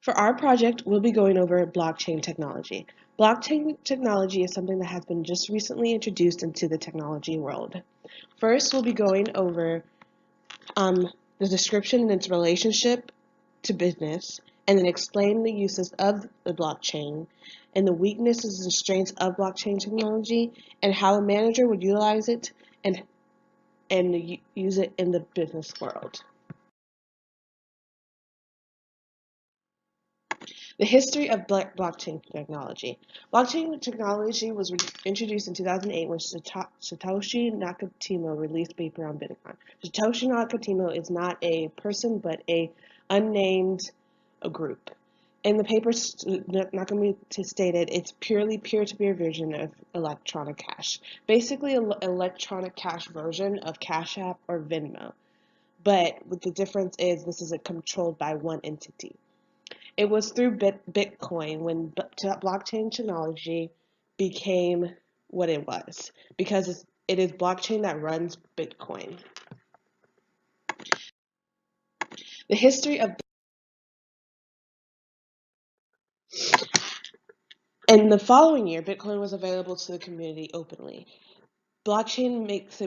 For our project, we'll be going over blockchain technology. Blockchain technology is something that has been just recently introduced into the technology world. First, we'll be going over the description and its relationship to business, and then explain the uses of the blockchain and the weaknesses and strengths of blockchain technology and how a manager would utilize it and use it in the business world. The history of blockchain technology. Blockchain technology was introduced in 2008 when Satoshi Nakamoto released a paper on Bitcoin. Satoshi Nakamoto is not a person but a unnamed group. In the paper, Nakamoto stated it's purely peer-to-peer version of electronic cash. Basically, an electronic cash version of Cash App or Venmo. But the difference is this is controlled by one entity. It was through Bitcoin when blockchain technology became what it was, because it is blockchain that runs Bitcoin. The history of In the following year, Bitcoin was available to the community openly. Blockchain makes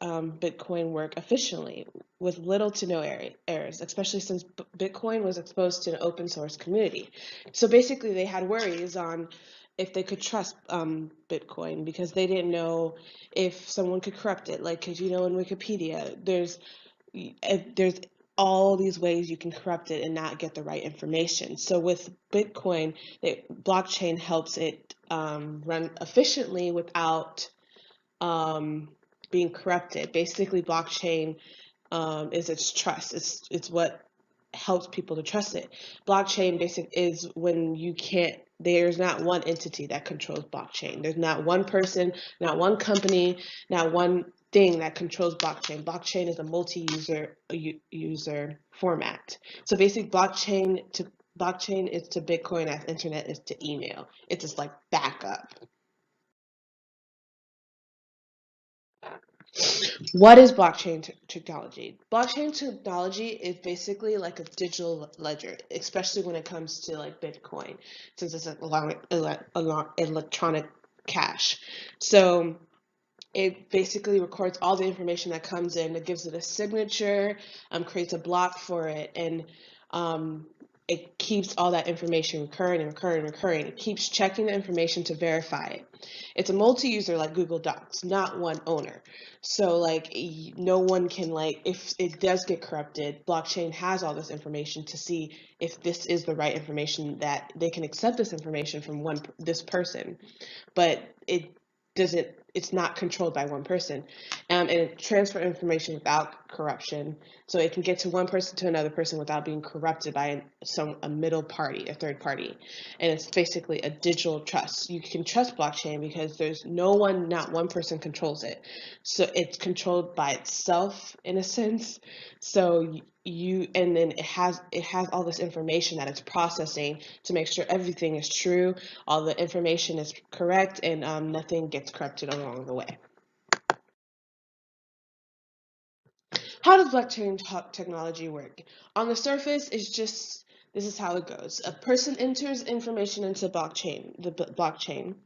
Bitcoin work efficiently with little to no errors, especially since Bitcoin was exposed to an open source community. So basically, they had worries on if they could trust Bitcoin because they didn't know if someone could corrupt it. Like, because in Wikipedia, there's all these ways you can corrupt it and not get the right information. So with Bitcoin, blockchain helps it run efficiently without being corrupted. Basically, blockchain is its trust. It's what helps people to trust it. Blockchain is when you can't. There's not one entity that controls blockchain. There's not one person, not one company, not one thing that controls blockchain. Blockchain is a multi-user format. So basically, blockchain is to Bitcoin as internet is to email. It's just like backup. What is blockchain technology? Blockchain technology is basically like a digital ledger, especially when it comes to like Bitcoin, since it's electronic cash. So it basically records all the information that comes in. It gives it a signature, creates a block for it, and um, it keeps all that information recurring and recurring and recurring. It keeps checking the information to verify it. It's a multi-user like Google Docs, not one owner. So like no one can if it does get corrupted, blockchain has all this information to see if this is the right information that they can accept this information from this person, but it's not controlled by one person, and it transfer information without corruption, so it can get to one person to another person without being corrupted by a middle party, a third party. And it's basically a digital trust. You can trust blockchain because there's not one person controls it, so it's controlled by itself in a sense. So and then it has all this information that it's processing to make sure everything is true, all the information is correct, and nothing gets corrupted along the way. How does blockchain technology work? On the surface, this is how it goes. A person enters information into the blockchain,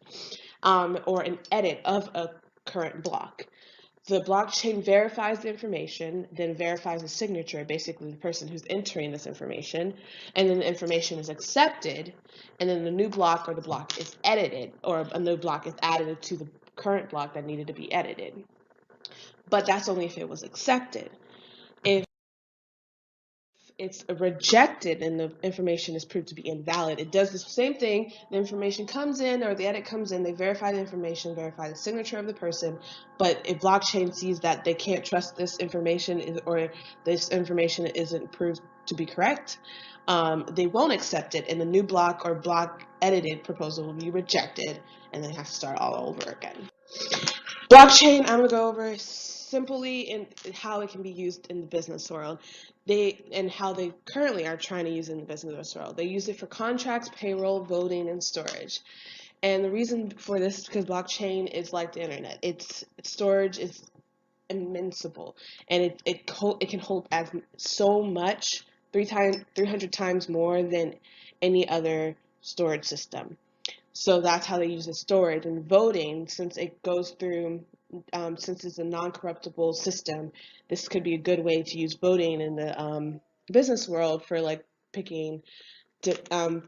or an edit of a current block. The blockchain verifies the information, then verifies the signature, basically the person who's entering this information, and then the information is accepted, and then the new block or the block is edited, or a new block is added to the current block that needed to be edited. But that's only if it was accepted. If it's rejected and the information is proved to be invalid, it does the same thing. The information comes in, or the edit comes in, they verify the information, verify the signature of the person, but if blockchain sees that they can't trust this information, or this information isn't proved to be correct, they won't accept it, and the new block or block edited proposal will be rejected, and they have to start all over again. Blockchain, I'm going to go over simply in how it can be used in the business world. And how they currently are trying to use it in the business world. They use it for contracts, payroll, voting, and storage. And the reason for this is because blockchain is like the internet. Its storage is immensible, and it can hold as so much 300 times more than any other storage system. So that's how they use the storage. And voting, since it goes through, since it's a non-corruptible system, this could be a good way to use voting in the business world for like picking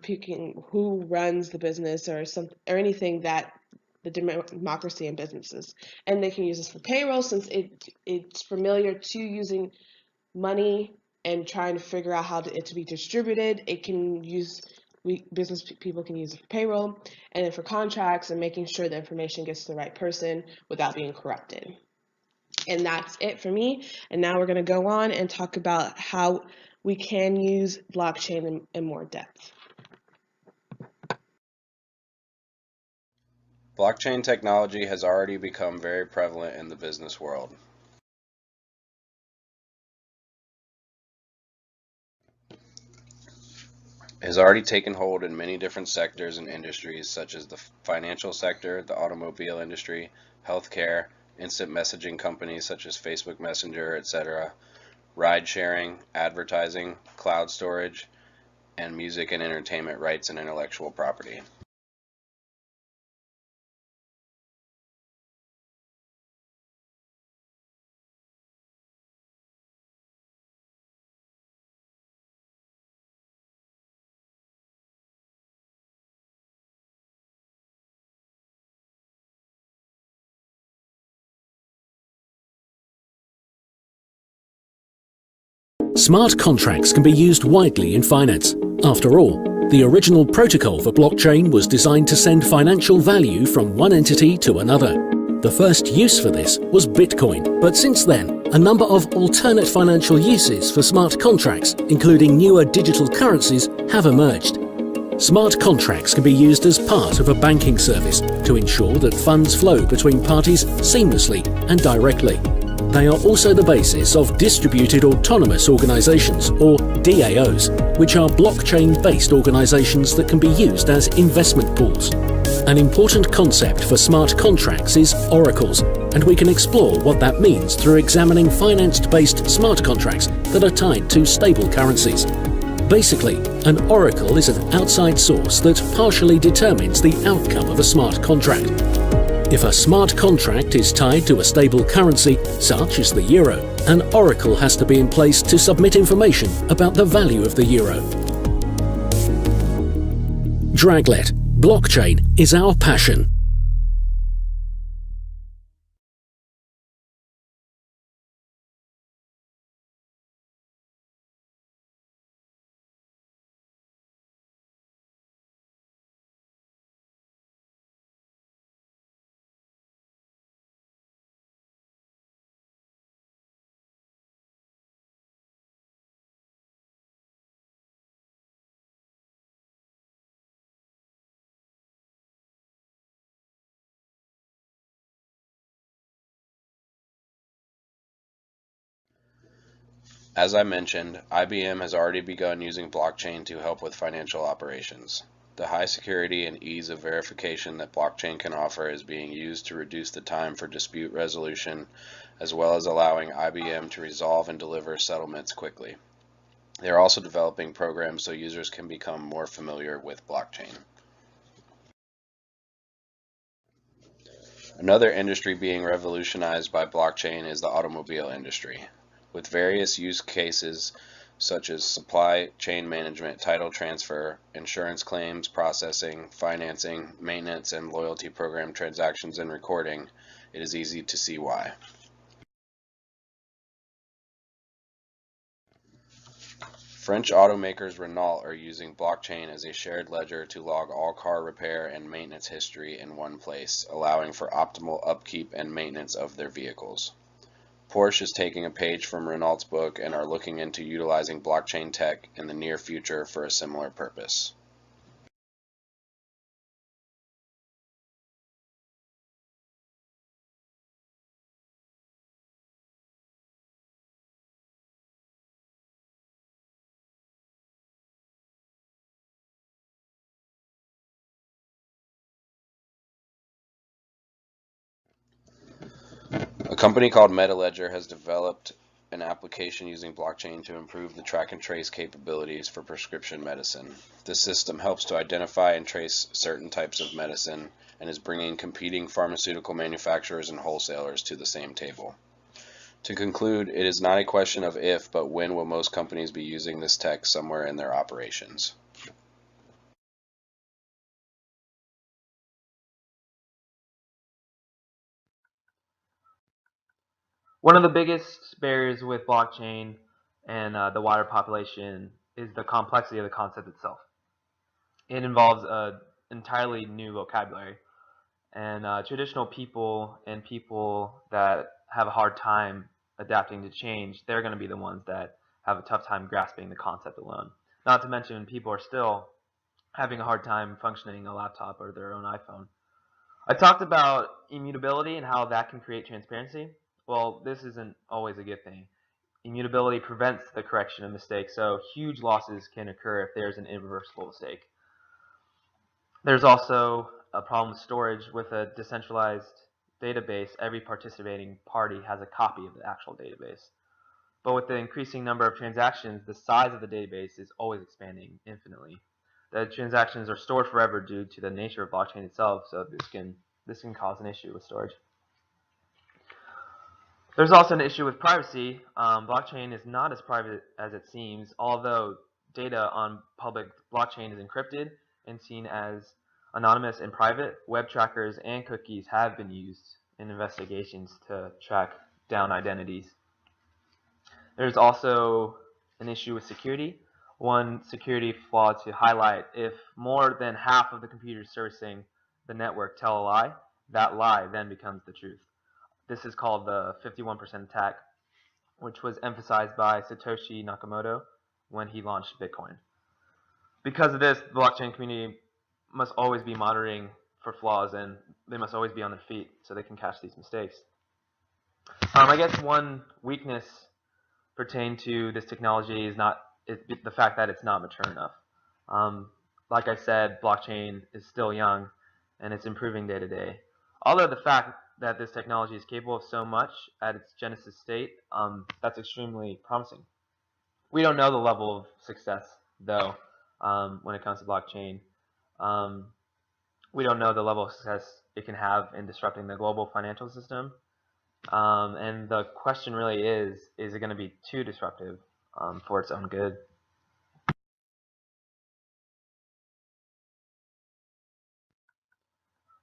picking who runs the business or anything that the democracy in businesses. And they can use this for payroll since it's familiar to using money and trying to figure out how it to be distributed. It can use business people can use it for payroll, and then for contracts and making sure the information gets to the right person without being corrupted. And that's it for me. And now we're going to go on and talk about how we can use blockchain in more depth. Blockchain technology has already become very prevalent in the business world. It has already taken hold in many different sectors and industries such as the financial sector, the automobile industry, healthcare, instant messaging companies such as Facebook Messenger, etc., ride sharing, advertising, cloud storage, and music and entertainment rights and intellectual property. Smart contracts can be used widely in finance. After all, the original protocol for blockchain was designed to send financial value from one entity to another. The first use for this was Bitcoin, but since then, a number of alternate financial uses for smart contracts, including newer digital currencies, have emerged. Smart contracts can be used as part of a banking service to ensure that funds flow between parties seamlessly and directly. They are also the basis of distributed autonomous organizations, or DAOs, which are blockchain-based organizations that can be used as investment pools. An important concept for smart contracts is oracles, and we can explore what that means through examining finance-based smart contracts that are tied to stable currencies. Basically, an oracle is an outside source that partially determines the outcome of a smart contract. If a smart contract is tied to a stable currency, such as the euro, an oracle has to be in place to submit information about the value of the euro. Draglet. Blockchain is our passion. As I mentioned, IBM has already begun using blockchain to help with financial operations. The high security and ease of verification that blockchain can offer is being used to reduce the time for dispute resolution, as well as allowing IBM to resolve and deliver settlements quickly. They are also developing programs so users can become more familiar with blockchain. Another industry being revolutionized by blockchain is the automobile industry, with various use cases such as supply chain management, title transfer, insurance claims processing, financing, maintenance, and loyalty program transactions and recording. It is easy to see why. French automakers Renault are using blockchain as a shared ledger to log all car repair and maintenance history in one place, allowing for optimal upkeep and maintenance of their vehicles. Porsche is taking a page from Renault's book and are looking into utilizing blockchain tech in the near future for a similar purpose. A company called MetaLedger has developed an application using blockchain to improve the track and trace capabilities for prescription medicine. This system helps to identify and trace certain types of medicine and is bringing competing pharmaceutical manufacturers and wholesalers to the same table. To conclude, it is not a question of if, but when will most companies be using this tech somewhere in their operations. One of the biggest barriers with blockchain and the wider population is the complexity of the concept itself. It involves an entirely new vocabulary, and traditional people and people that have a hard time adapting to change, they're going to be the ones that have a tough time grasping the concept alone. Not to mention people are still having a hard time functioning a laptop or their own iPhone. I talked about immutability and how that can create transparency. Well, this isn't always a good thing. Immutability prevents the correction of mistakes, so huge losses can occur if there's an irreversible mistake. There's also a problem with storage. With a decentralized database, every participating party has a copy of the actual database. But with the increasing number of transactions, the size of the database is always expanding infinitely. The transactions are stored forever due to the nature of blockchain itself, so this can cause an issue with storage. There's also an issue with privacy. Blockchain is not as private as it seems, although data on public blockchain is encrypted and seen as anonymous and private. Web trackers and cookies have been used in investigations to track down identities. There's also an issue with security. One security flaw to highlight: if more than half of the computers servicing the network tell a lie, that lie then becomes the truth. This is called the 51% attack, which was emphasized by Satoshi Nakamoto when he launched Bitcoin. Because of this, the blockchain community must always be monitoring for flaws, and they must always be on their feet so they can catch these mistakes. I guess one weakness pertain to this technology is the fact that it's not mature enough. Like I said, blockchain is still young and it's improving day to day. Although the fact that this technology is capable of so much at its genesis state, that's extremely promising. We don't know the level of success, though, when it comes to blockchain. We don't know the level of success it can have in disrupting the global financial system. And the question really is it going to be too disruptive for its own good?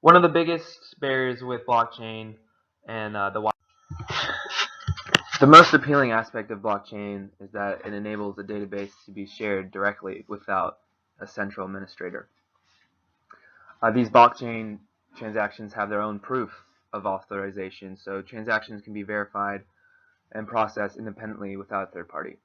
One of the biggest barriers with blockchain and the most appealing aspect of blockchain is that it enables a database to be shared directly without a central administrator. These blockchain transactions have their own proof of authorization, so transactions can be verified and processed independently without a third party.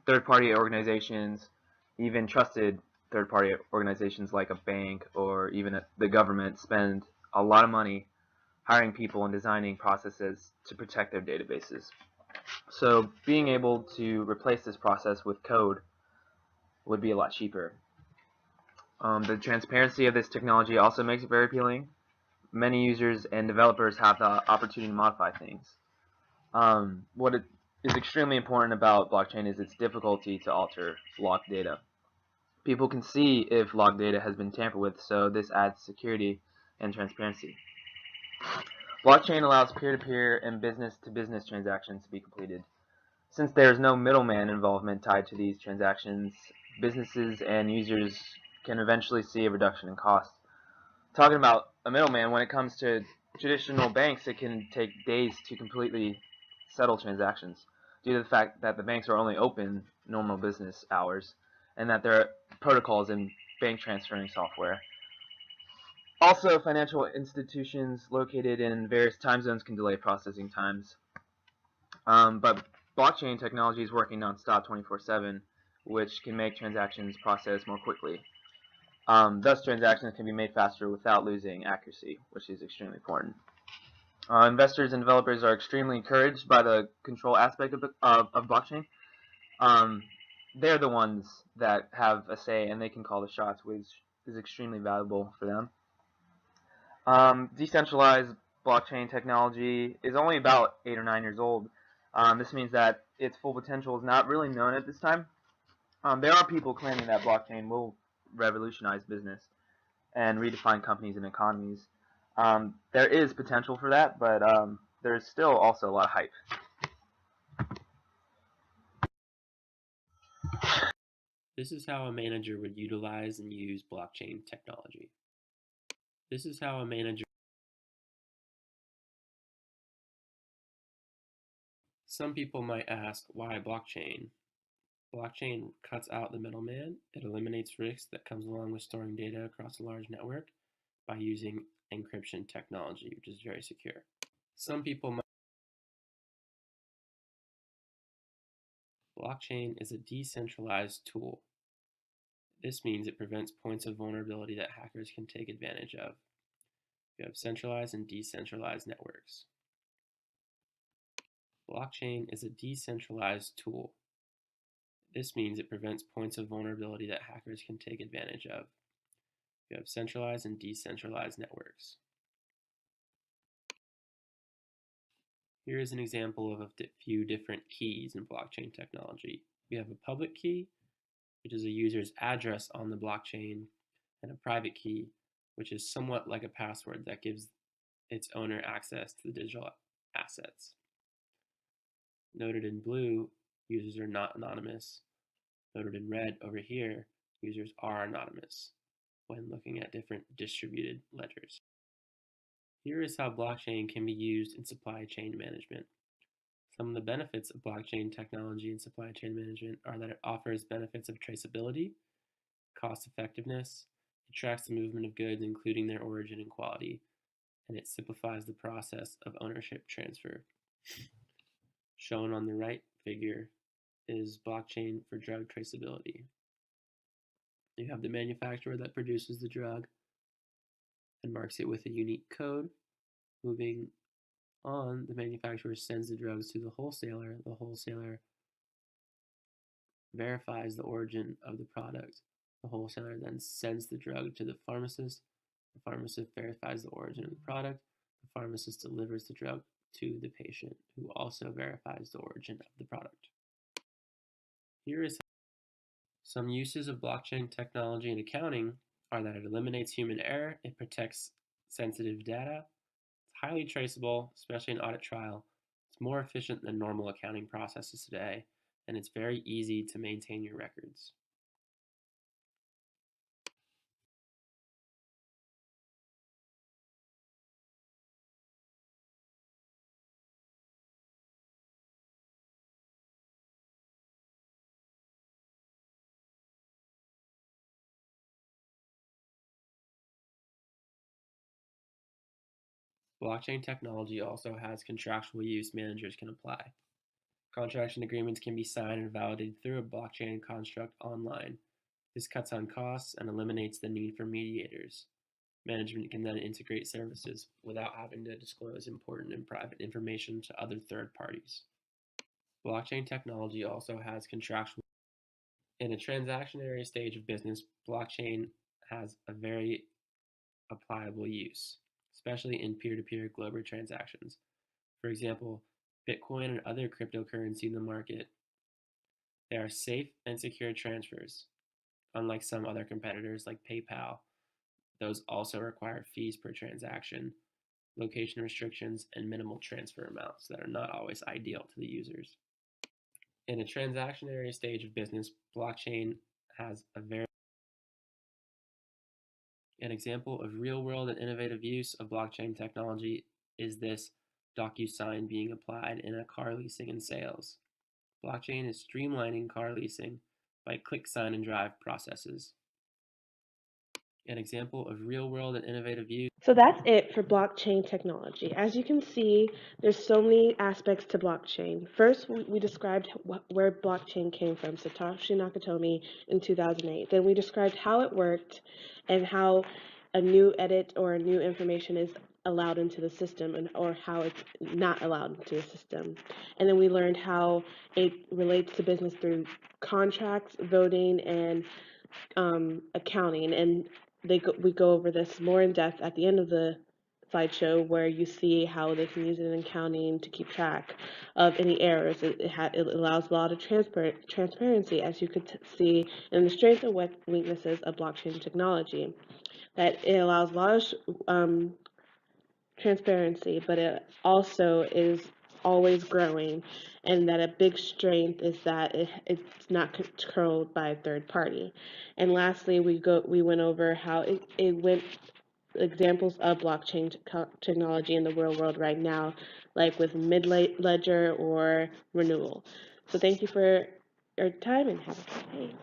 Third-party organizations, even trusted third-party organizations like a bank or even the government, spend a lot of money hiring people and designing processes to protect their databases. So being able to replace this process with code would be a lot cheaper. The transparency of this technology also makes it very appealing. Many users and developers have the opportunity to modify things. What is extremely important about blockchain is its difficulty to alter locked data. People can see if logged data has been tampered with, so this adds security and transparency. Blockchain allows peer-to-peer and business-to-business transactions to be completed. Since there is no middleman involvement tied to these transactions, businesses and users can eventually see a reduction in costs. Talking about a middleman, when it comes to traditional banks, it can take days to completely settle transactions due to the fact that the banks are only open normal business hours and that there are protocols in bank transferring software. Also, financial institutions located in various time zones can delay processing times. But blockchain technology is working non-stop 24/7, which can make transactions processed more quickly. Thus, transactions can be made faster without losing accuracy, which is extremely important. Investors and developers are extremely encouraged by the control aspect of blockchain. They're the ones that have a say, and they can call the shots, which is extremely valuable for them. Decentralized blockchain technology is only about 8 or 9 years old, This means that its full potential is not really known at this time. There are people claiming that blockchain will revolutionize business and redefine companies and economies. There is potential for that, but there's still also a lot of hype. This is how a manager would utilize and use blockchain technology. This is how a manager. Some people might ask, why blockchain? Blockchain cuts out the middleman. It eliminates risks that comes along with storing data across a large network by using encryption technology, which is very secure. Some people might. Blockchain is a decentralized tool. This means it prevents points of vulnerability that hackers can take advantage of. You have centralized and decentralized networks. Blockchain is a decentralized tool. This means it prevents points of vulnerability that hackers can take advantage of. You have centralized and decentralized networks. Here is an example of a few different keys in blockchain technology. We have a public key, which is a user's address on the blockchain, and a private key, which is somewhat like a password that gives its owner access to the digital assets. Noted in blue, users are not anonymous. Noted in red over here, users are anonymous when looking at different distributed ledgers. Here is how blockchain can be used in supply chain management. Some of the benefits of blockchain technology in supply chain management are that it offers benefits of traceability, cost effectiveness, it tracks the movement of goods including their origin and quality, and it simplifies the process of ownership transfer. Shown on the right figure is blockchain for drug traceability. You have the manufacturer that produces the drug and marks it with a unique code. Moving on, the manufacturer sends the drugs to the wholesaler. The wholesaler verifies the origin of the product. The wholesaler then sends the drug to the pharmacist. The pharmacist verifies the origin of the product. The pharmacist delivers the drug to the patient, who also verifies the origin of the product. Here is some uses of blockchain technology in accounting are that it eliminates human error, it protects sensitive data, it's highly traceable, especially in audit trail, it's more efficient than normal accounting processes today, and it's very easy to maintain your records. Blockchain technology also has contractual use managers can apply. Contracts and agreements can be signed and validated through a blockchain construct online. This cuts on costs and eliminates the need for mediators. Management can then integrate services without having to disclose important and private information to other third parties. Blockchain technology also has contractual. In a transactionary stage of business, blockchain has a very applicable use, especially in peer-to-peer global transactions. For example, Bitcoin and other cryptocurrency in the market, they are safe and secure transfers. Unlike some other competitors like PayPal, those also require fees per transaction, location restrictions, and minimal transfer amounts that are not always ideal to the users. In a transactionary stage of business, blockchain has a very. An example of real-world and innovative use of blockchain technology is this DocuSign being applied in a car leasing and sales. Blockchain is streamlining car leasing by click, sign, and drive processes. An example of real-world and innovative use. So that's it for blockchain technology. As you can see, there's so many aspects to blockchain. First, we described where blockchain came from, Satoshi Nakamoto in 2008. Then we described how it worked and how a new edit or a new information is allowed into the system or how it's not allowed into the system. And then we learned how it relates to business through contracts, voting, and accounting. And we go over this more in depth at the end of the slideshow where you see how they can use it in accounting to keep track of any errors. It allows a lot of transparency, as you could see in the strengths and weaknesses of blockchain technology. That it allows a lot of transparency, but it also is always growing, and that a big strength is that it's not controlled by a third party. And lastly, we went over how it went examples of blockchain technology in the real world right now, like with mid-ledger or renewal. So thank you for your time and have a good day.